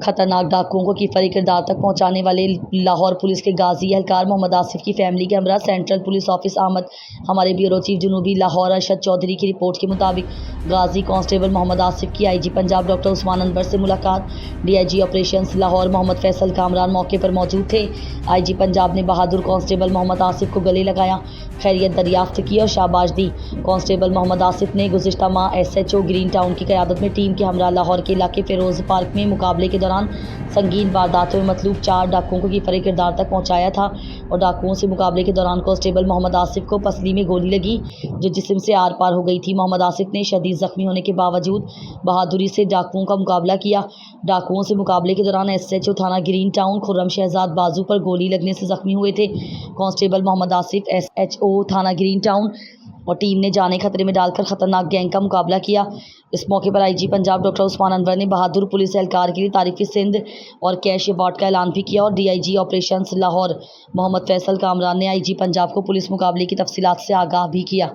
खतरनाक डाकुओं को किफरी किरदार तक पहुंचाने वाले लाहौर पुलिस के गाजी एहलकार मोहम्मद आसिफ की फैमिली के हमरा सेंट्रल पुलिस ऑफिस आमद। हमारे ब्यूरो चीफ जुनूबी लाहौर अरशद चौधरी की रिपोर्ट के मुताबिक गाजी कांस्टेबल मोहम्मद आसिफ की आईजी पंजाब डॉक्टर उस्मान अनवर से मुलाकात। डीआईजी ऑपरेशंस लाहौर मोहम्मद फैसल कामरान मौके पर मौजूद थे। आईजी पंजाब ने बहादुर कांस्टेबल मोहम्मद आसिफ को गले लगाया, खैरियत दरियाफ्त की और शाबाश दी। कांस्टेबल मोहम्मद आसिफ ने गुज़िश्ता माह SHO ग्रीन टाउन की क़यादत में टीम के हमरा लाहौर के इलाके फ़िरोज़ पार्क में मुकाबले के दौरान संगीन वारदातों में मतलूब 4 डाकुओं को किफरी किरदार तक पहुंचाया था और डाकुओं से मुकाबले के दौरान कांस्टेबल मोहम्मद आसिफ को पसली में गोली लगी जो जिस्म से आर पार हो गई थी। मोहम्मद आसिफ ने शदीद जख्मी होने के बावजूद बहादुरी से डाकुओं का मुकाबला किया। डाकुओं से मुकाबले के दौरान SHO थाना ग्रीन टाउन खुर्रम शहजाद बाजू पर गोली लगने से जख्मी हुए थे। कांस्टेबल मोहम्मद आसिफ SHO थाना ग्रीन टाउन और टीम ने जाने खतरे में डालकर खतरनाक गैंग का मुकाबला किया। इस मौके पर आईजी पंजाब डॉक्टर उस्मान अनवर ने बहादुर पुलिस एहलकार के लिए तारीफ़ी सिंध और कैश अवार्ड का ऐलान भी किया और डीआईजी ऑपरेशंस लाहौर मोहम्मद फैसल कामरान ने आईजी पंजाब को पुलिस मुकाबले की तफसीलात से आगाह भी किया।